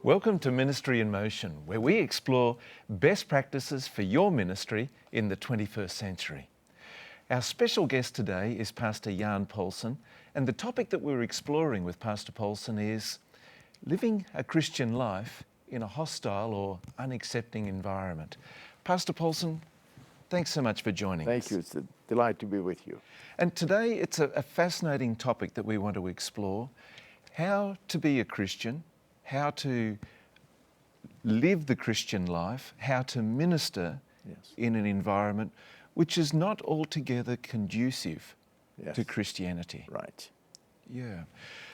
Welcome to Ministry in Motion, where we explore best practices for your ministry in the 21st century. Our special guest today is Pastor Jan Paulsen, and the topic that we're exploring with Pastor Paulsen is living a Christian life in a hostile or unaccepting environment. Pastor Paulsen, thanks so much for joining us. Thank you. It's a delight to be with you. And today it's a fascinating topic that we want to explore: how to be a Christian, how to live the Christian life, how to minister in an environment which is not altogether conducive to Christianity. Right. Yeah.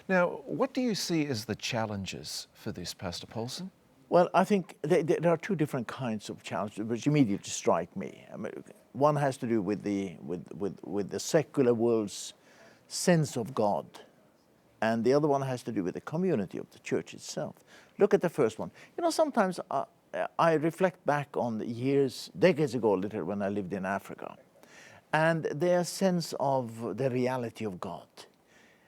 Now, what do you see as the challenges for this, Pastor Paulsen? Well, I think there are two different kinds of challenges which immediately strike me. I mean, one has to do with the secular world's sense of God, and the other one has to do with the community of the church itself. Look at the first one. You know, sometimes I reflect back on the years, decades ago, little when I lived in Africa, and their sense of the reality of God,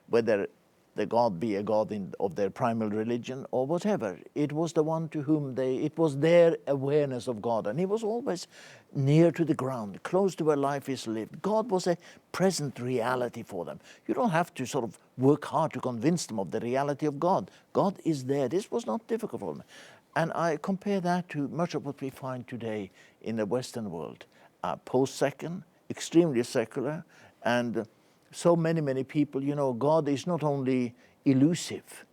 whether the God be a God of their primal religion or whatever. It was the one to whom it was their awareness of God, and he was always near to the ground, close to where life is lived. God was a present reality for them. You don't have to sort of work hard to convince them of the reality of God. God is there. This was not difficult for them. And I compare that to much of what we find today in the Western world. Post-second, extremely secular, and so many people, you know, God is not only elusive,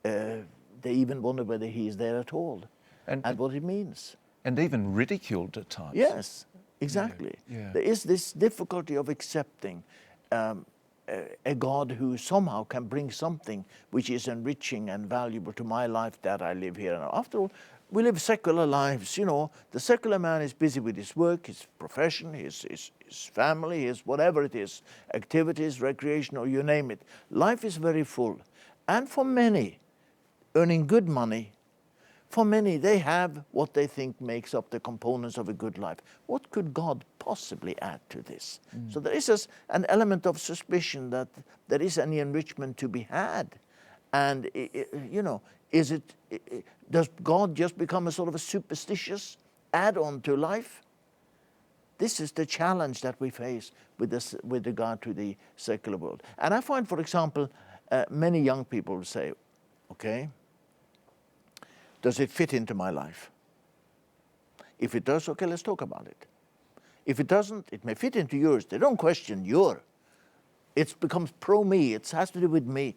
they even wonder whether he is there at all and what it means. And even ridiculed at times. Yes, exactly. Yeah. There is this difficulty of accepting a God who somehow can bring something which is enriching and valuable to my life that I live here. And after all, we live secular lives, you know. The secular man is busy with his work, his profession, his family, his whatever it is, activities, recreation, or you name it. Life is very full. And for many, earning good money, for many, they have what they think makes up the components of a good life. What could God possibly add to this? So there is an element of suspicion that there is any enrichment to be had. And, you know, does God just become a sort of a superstitious add-on to life? This is the challenge that we face with regard to the secular world. And I find, for example, many young people say, okay, does it fit into my life? If it does, okay, let's talk about it. If it doesn't, it may fit into yours. They don't question it becomes pro-me, it has to do with me.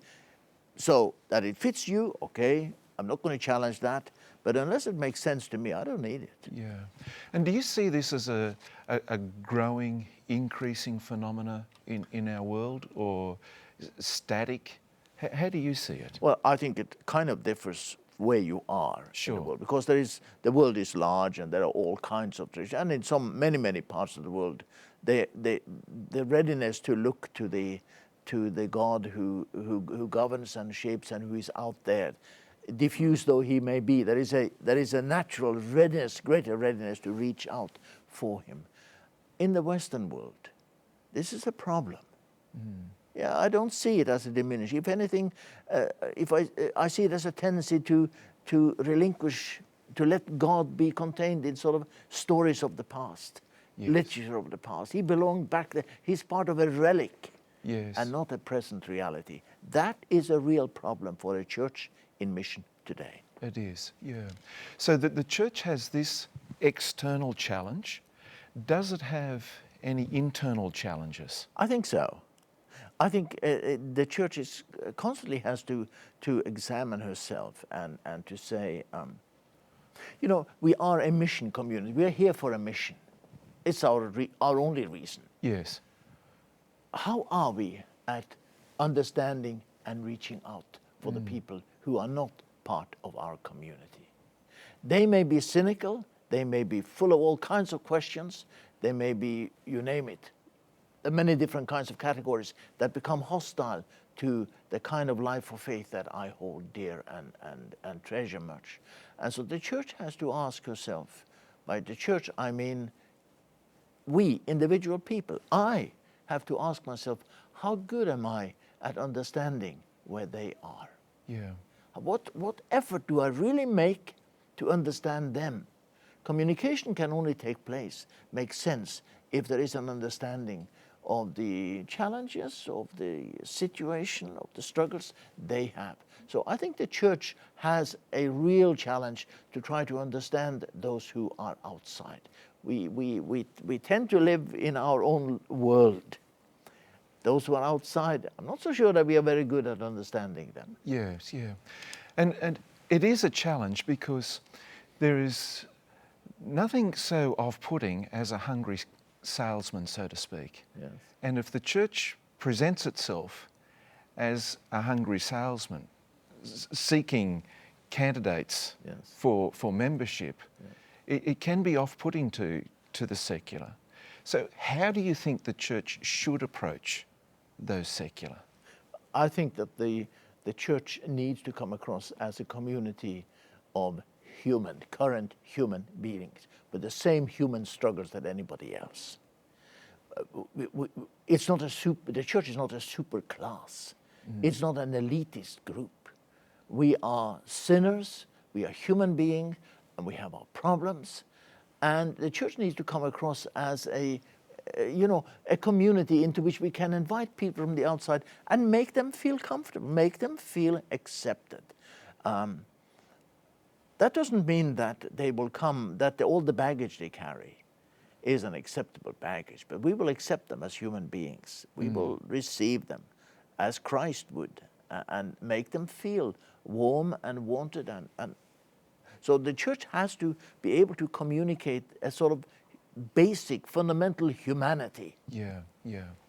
So that it fits you, okay, I'm not going to challenge that, but unless it makes sense to me, I don't need it. Yeah. And do you see this as a growing, increasing phenomena in our world, or static? How do you see it? Well, I think it kind of differs where you are in the world, because the world is large and there are all kinds of traditions, and in many parts of the world, the readiness to look to the God who governs and shapes and who is out there, diffuse though he may be, there is a natural readiness, greater readiness to reach out for him. In the Western world, this is a problem. Yeah, I don't see it as a diminishing. If anything, I see it as a tendency to relinquish, to let God be contained in sort of stories of the past, literature of the past. He belonged back there. He's part of a relic, and not a present reality. That is a real problem for a church in mission today. It is, yeah. So the church has this external challenge. Does it have any internal challenges? I think so. I think the church constantly has to examine herself and to say, you know, we are a mission community. We are here for a mission. It's our only reason. Yes. How are we at understanding and reaching out for the people who are not part of our community? They may be cynical. They may be full of all kinds of questions. They may be, you name it, many different kinds of categories that become hostile to the kind of life of faith that I hold dear and treasure much. And so the church has to ask herself, by the church I mean we, individual people, I have to ask myself, how good am I at understanding where they are? Yeah. What effort do I really make to understand them? Communication can only take place, make sense, if there is an understanding of the challenges, of the situation, of the struggles they have. So I think the church has a real challenge to try to understand those who are outside. We tend to live in our own world. Those who are outside, I'm not so sure that we are very good at understanding them. Yes, yeah. And it is a challenge because there is nothing so off-putting as a hungry salesman, so to speak. Yes. And if the church presents itself as a hungry salesman, seeking candidates Yes. for membership, it can be off-putting to the secular. So how do you think the church should approach those secular? I think that the church needs to come across as a community of current human beings with the same human struggles that anybody else. It's not the church is not a super class. It's not an elitist group. We are sinners, we are human beings, and we have our problems. And the church needs to come across as a community into which we can invite people from the outside and make them feel comfortable, make them feel accepted. That doesn't mean that they will come, that all the baggage they carry is an acceptable baggage, but we will accept them as human beings. We will receive them as Christ would and make them feel warm and wanted. And so the church has to be able to communicate a sort of basic, fundamental humanity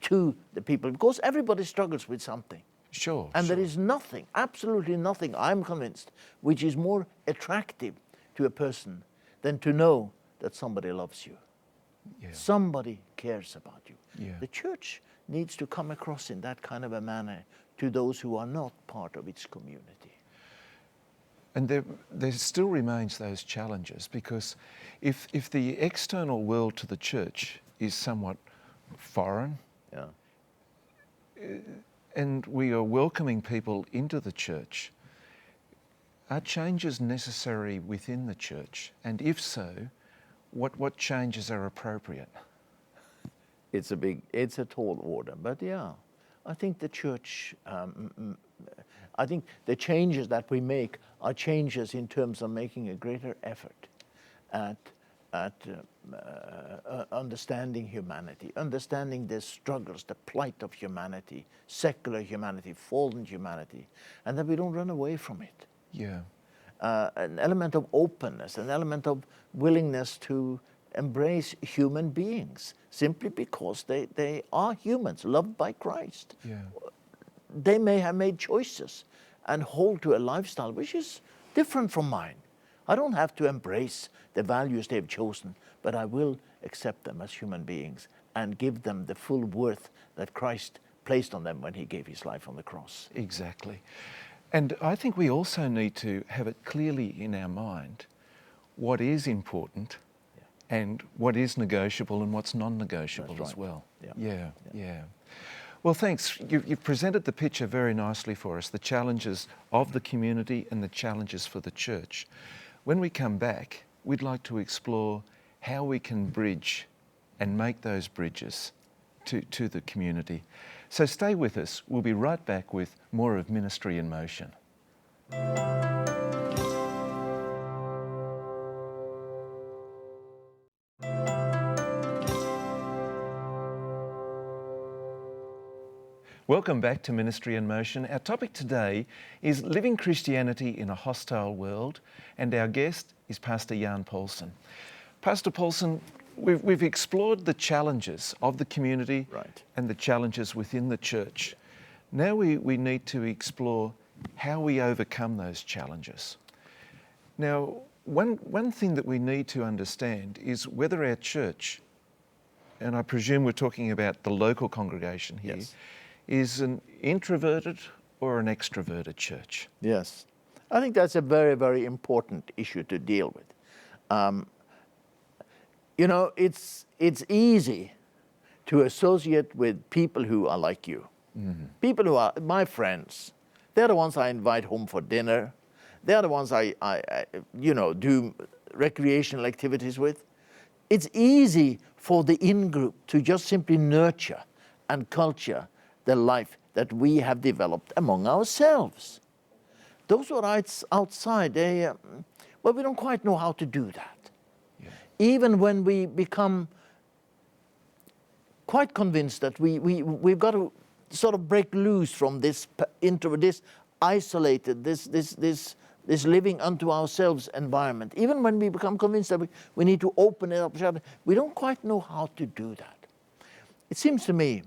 to the people, because everybody struggles with something. Sure. And there is nothing, absolutely nothing, I'm convinced, which is more attractive to a person than to know that somebody loves you. Yeah. Somebody cares about you. Yeah. The church needs to come across in that kind of a manner to those who are not part of its community. And there still remains those challenges, because if the external world to the church is somewhat foreign, Yeah. and we are welcoming people into the church, are changes necessary within the church? And if so, what changes are appropriate? It's a tall order, but yeah, I think the church, I think the changes that we make are changes in terms of making a greater effort at understanding humanity, understanding the struggles, the plight of humanity, secular humanity, fallen humanity, and that we don't run away from it. Yeah. An element of openness, an element of willingness to embrace human beings simply because they are humans, loved by Christ. Yeah. They may have made choices and hold to a lifestyle which is different from mine. I don't have to embrace the values they've chosen, but I will accept them as human beings and give them the full worth that Christ placed on them when he gave his life on the cross. Exactly. And I think we also need to have it clearly in our mind what is important and what is negotiable and what's non-negotiable as well. Yeah. Well, thanks. You've presented the picture very nicely for us, the challenges of the community and the challenges for the church. When we come back, we'd like to explore how we can bridge and make those bridges to the community. So stay with us. We'll be right back with more of Ministry in Motion. Welcome back to Ministry in Motion. Our topic today is living Christianity in a hostile world, and our guest is Pastor Jan Paulsen. Pastor Paulsen, we've explored the challenges of the community and the challenges within the church. Now we need to explore how we overcome those challenges. Now, one thing that we need to understand is whether our church, and I presume we're talking about the local congregation here, is an introverted or an extroverted church? Yes. I think that's a very, very important issue to deal with. It's easy to associate with people who are like you. People who are my friends, They're the ones I invite home for dinner. They're the ones I do recreational activities with. It's easy for the in-group to just simply nurture and culture the life that we have developed among ourselves. Those who are outside, we don't quite know how to do that. Yeah. Even when we become quite convinced that we've got to sort of break loose from this isolated, this living unto ourselves environment. Even when we become convinced that we need to open it up, we don't quite know how to do that. It seems to me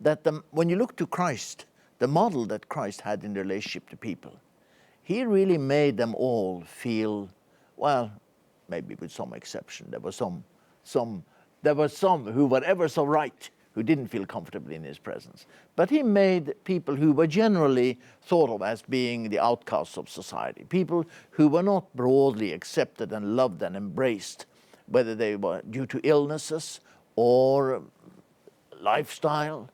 that when you look to Christ, the model that Christ had in relationship to people, he really made them all feel, well, maybe with some exception, there were some who were ever so right, who didn't feel comfortable in his presence. But he made people who were generally thought of as being the outcasts of society, people who were not broadly accepted and loved and embraced, whether they were due to illnesses or lifestyle.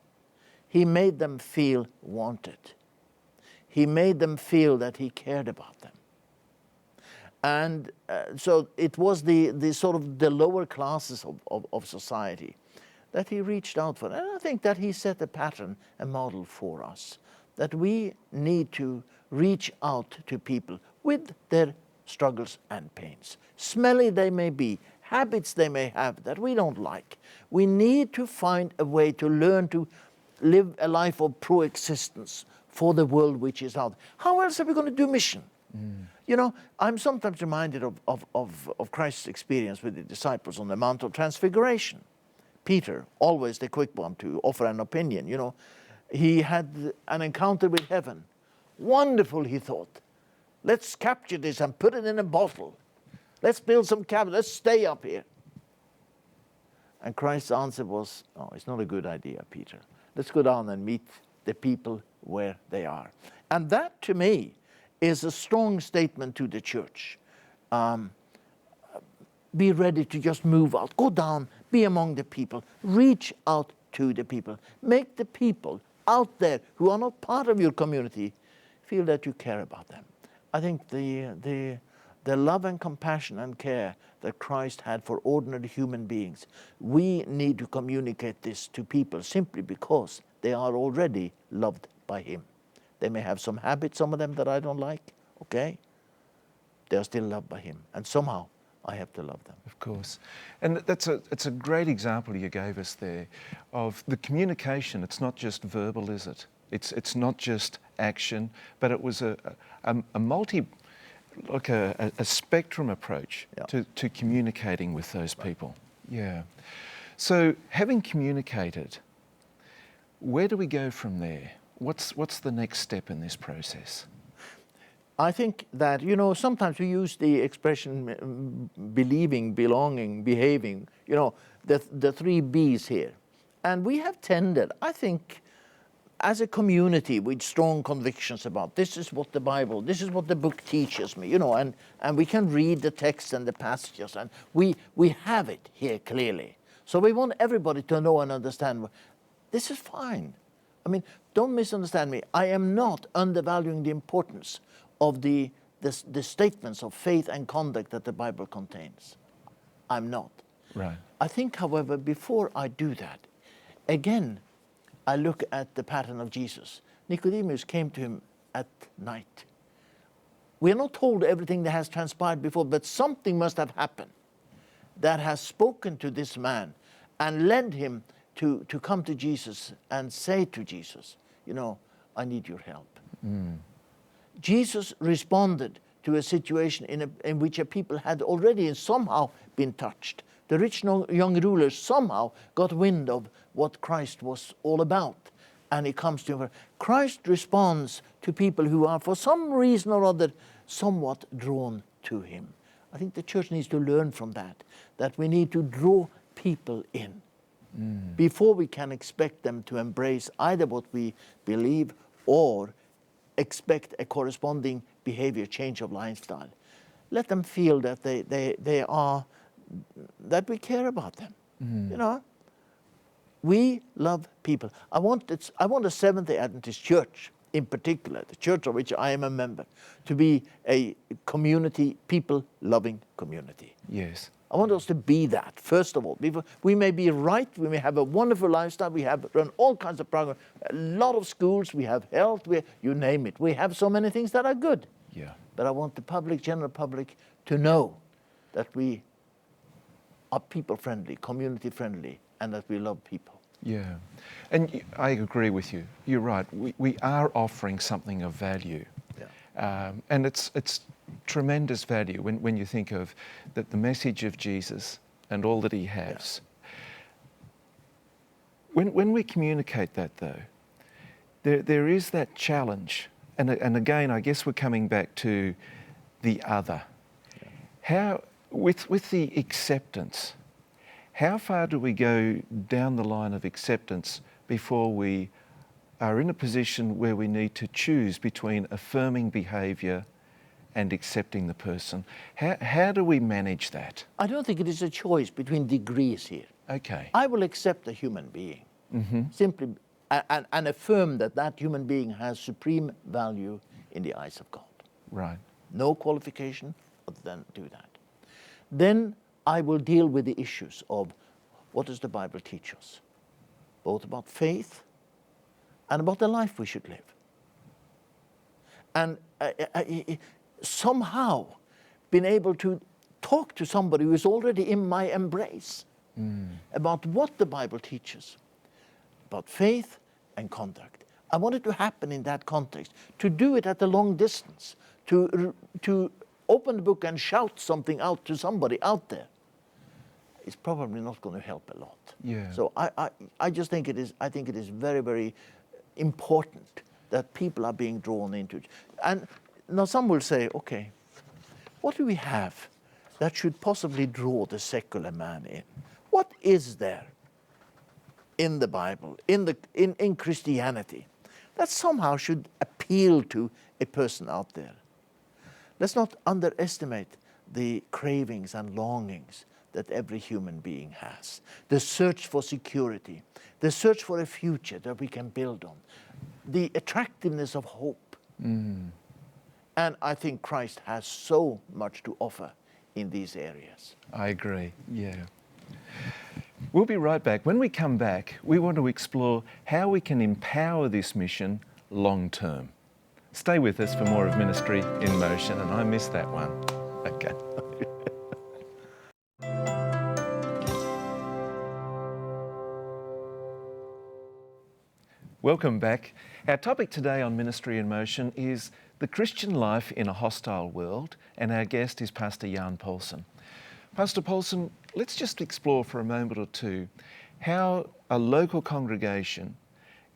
He made them feel wanted. He made them feel that he cared about them. And so it was the sort of the lower classes of society that he reached out for. And I think that he set a pattern, a model for us, that we need to reach out to people with their struggles and pains. Smelly they may be, habits they may have that we don't like. We need to find a way to learn to live a life of pro-existence for the world which is out. How else are we going to do mission? You know, I'm sometimes reminded of Christ's experience with the disciples on the Mount of Transfiguration. Peter, always the quick one to offer an opinion, you know. He had an encounter with heaven. Wonderful, he thought. Let's capture this and put it in a bottle. Let's build some cabin. Let's stay up here. And Christ's answer was, oh, it's not a good idea, Peter. Let's go down and meet the people where they are. And that, to me, is a strong statement to the church. Be ready to just move out. Go down, be among the people. Reach out to the people. Make the people out there who are not part of your community feel that you care about them. I think the love and compassion and care that Christ had for ordinary human beings, we need to communicate this to people simply because they are already loved by him. They may have some habits, some of them that I don't like, okay? They are still loved by him. And somehow I have to love them. Of course. And it's a great example you gave us there of the communication. It's not just verbal, is it? It's not just action, but it was a spectrum approach to communicating with those people. Yeah. So having communicated, where do we go from there? What's the next step in this process? I think that, you know, sometimes we use the expression believing, belonging, behaving, you know, the three B's here. And we have tended, I think, as a community with strong convictions about this is what the Bible, this is what the book teaches me, you know, and we can read the text and the passages, and we have it here clearly. So we want everybody to know and understand, this is fine. I mean, don't misunderstand me. I am not undervaluing the importance of the statements of faith and conduct that the Bible contains. I'm not. Right. I think, however, before I do that, again, I look at the pattern of Jesus. Nicodemus came to him at night. We are not told everything that has transpired before, but something must have happened that has spoken to this man and led him to come to Jesus and say to Jesus, you know, I need your help. Jesus responded to a situation in which a people had already somehow been touched. The rich young ruler somehow got wind of what Christ was all about, and he comes to him. Christ responds to people who are, for some reason or other, somewhat drawn to him. I think the church needs to learn from that we need to draw people in before we can expect them to embrace either what we believe or expect a corresponding behavior change of lifestyle. Let them feel that they are, that we care about them. You know, we love people. I want a Seventh-day Adventist church in particular, the church of which I am a member, to be a community, people-loving community. Yes. I want us to be that, first of all. We may be right, we may have a wonderful lifestyle, we have run all kinds of programs, a lot of schools, we have health, you name it. We have so many things that are good. Yeah. But I want the public, general public, to know that we are people-friendly, community-friendly, and that we love people. Yeah. And I agree with you. You're right. We are offering something of value. Yeah. And it's tremendous value when you think of the message of Jesus and all that he has. Yeah. When we communicate that, though, there is that challenge. And again, I guess we're coming back to the other. Yeah. How, with the acceptance, how far do we go down the line of acceptance before we are in a position where we need to choose between affirming behaviour and accepting the person? How do we manage that? I don't think it is a choice between degrees here. Okay. I will accept a human being, simply, and affirm that that human being has supreme value in the eyes of God. Right. No qualification other than do that. Then I will deal with the issues of what does the Bible teach us, both about faith and about the life we should live. And somehow been able to talk to somebody who is already in my embrace about what the Bible teaches, about faith and conduct. I want it to happen in that context, to do it at a long distance, to open the book and shout something out to somebody out there. It's probably not going to help a lot. Yeah. So I just think it is. I think it is very, very important that people are being drawn into it. And now some will say, okay, what do we have that should possibly draw the secular man in? What is there in the Bible, in Christianity, that somehow should appeal to a person out there? Let's not underestimate the cravings and longings that every human being has. The search for security, the search for a future that we can build on, the attractiveness of hope. And I think Christ has so much to offer in these areas. I agree, yeah. We'll be right back. When we come back, we want to explore how we can empower this mission long term. Stay with us for more of Ministry in Motion, and I missed that one. Okay. Welcome back. Our topic today on Ministry in Motion is the Christian life in a hostile world, and our guest is Pastor Jan Paulsen. Pastor Paulsen, let's just explore for a moment or two how a local congregation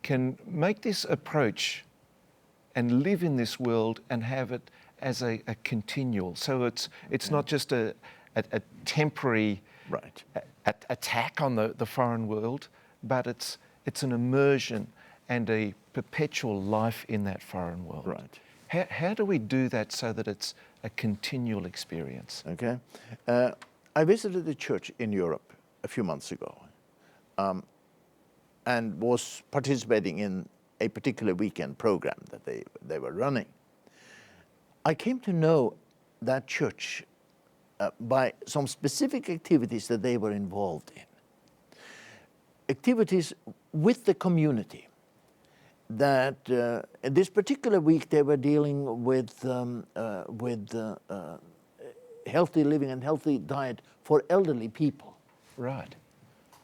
can make this approach and live in this world and have it as a continual. So it's not just a temporary attack on the foreign world, but it's an immersion and a perpetual life in that foreign world. Right. How do we do that so that it's a continual experience? Okay. I visited a church in Europe a few months ago and was participating in a particular weekend program that they were running. I came to know that church by some specific activities that they were involved in. Activities with the community. That this particular week they were dealing with healthy living and healthy diet for elderly people. Right.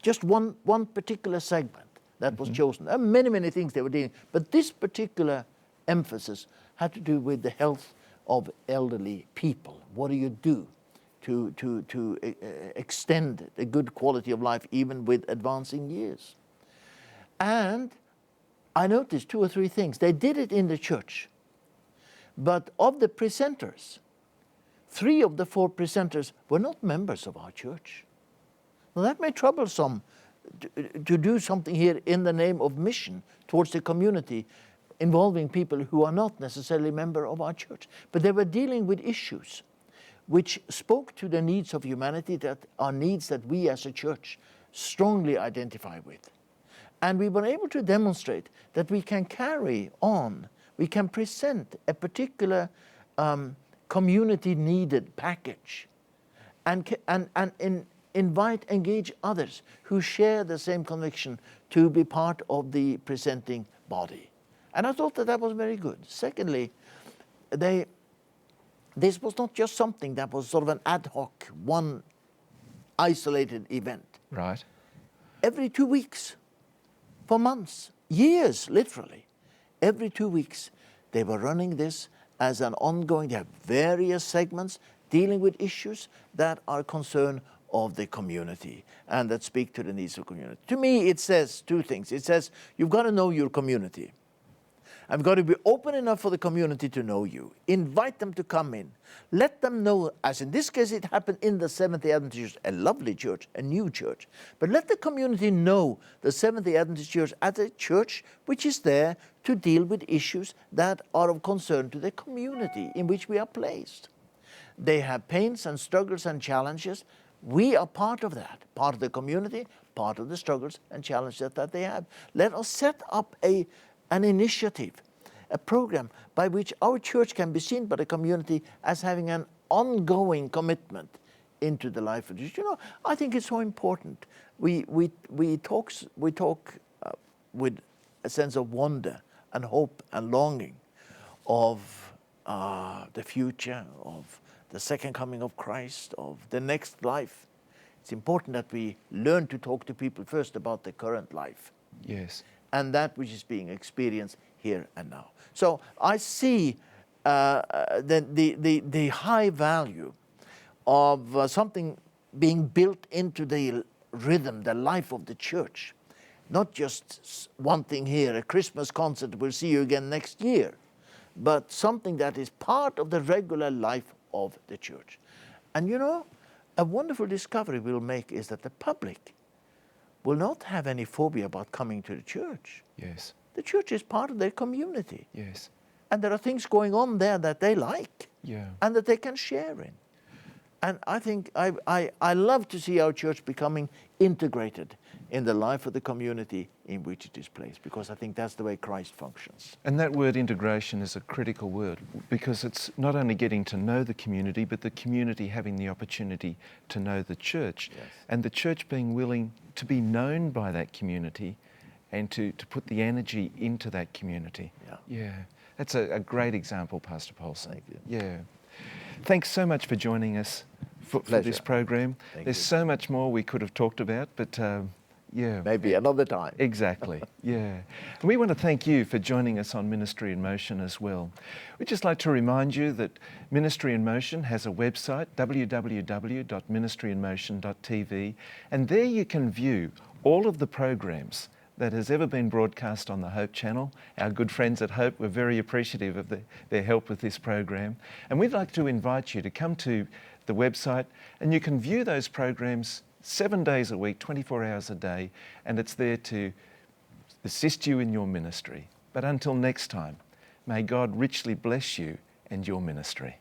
Just one particular segment that was chosen. There are many things they were doing, but this particular emphasis had to do with the health of elderly people. What do you do to extend a good quality of life even with advancing years? And I noticed 2 or 3 things. They did it in the church, but of the presenters, 3 of the 4 presenters were not members of our church. Now that may trouble some to do something here in the name of mission towards the community involving people who are not necessarily members of our church. But they were dealing with issues which spoke to the needs of humanity, that are needs that we as a church strongly identify with. And we were able to demonstrate that we can carry on we can present a particular community-needed package and invite, engage others who share the same conviction to be part of the presenting body. And I thought that was very good. Secondly, this was not just something that was sort of an ad hoc, one isolated event. Right. Every 2 weeks, for months, years, literally, every 2 weeks, they were running this as an ongoing. They have various segments dealing with issues that are concern of the community and that speak to the needs of the community. To me, it says two things. It says you've got to know your community. I've got to be open enough for the community to know you. Invite them to come in. Let them know, as in this case it happened in the Seventh-day Adventist Church, a lovely church, a new church. But let the community know the Seventh-day Adventist Church as a church which is there to deal with issues that are of concern to the community in which we are placed. They have pains and struggles and challenges. We are part of that, part of the community, part of the struggles and challenges that they have. Let us set up an initiative, a program by which our church can be seen by the community as having an ongoing commitment into the life of the church. You know, I think it's so important. We talk with a sense of wonder and hope and longing of the future, of the second coming of Christ, of the next life. It's important that we learn to talk to people first about the current life. Yes. And that which is being experienced here and now. So I see the high value of something being built into the rhythm, the life of the church. Not just one thing here, a Christmas concert, we'll see you again next year, but something that is part of the regular life of the church. And you know, a wonderful discovery we'll make is that the public will not have any phobia about coming to the church. Yes. The church is part of their community. Yes. And there are things going on there that they like. Yeah. And that they can share in. And I think I love to see our church becoming integrated in the life of the community in which it is placed, because I think that's the way Christ functions. And that word integration is a critical word, because it's not only getting to know the community, but the community having the opportunity to know the church. Yes. And the church being willing to be known by that community and to put the energy into that community. Yeah. Yeah. That's a great example, Pastor Paulsen. Thank you. Yeah. Thanks so much for joining us for this program. There's so much more we could have talked about, but yeah. Maybe another time. Exactly, yeah. And we want to thank you for joining us on Ministry in Motion as well. We'd just like to remind you that Ministry in Motion has a website, www.ministryinmotion.tv, and there you can view all of the programs that has ever been broadcast on the Hope channel. Our good friends at Hope were very appreciative of their help with this program. And we'd like to invite you to come to the website, and you can view those programs 7 days a week, 24 hours a day, and it's there to assist you in your ministry. But until next time, may God richly bless you and your ministry.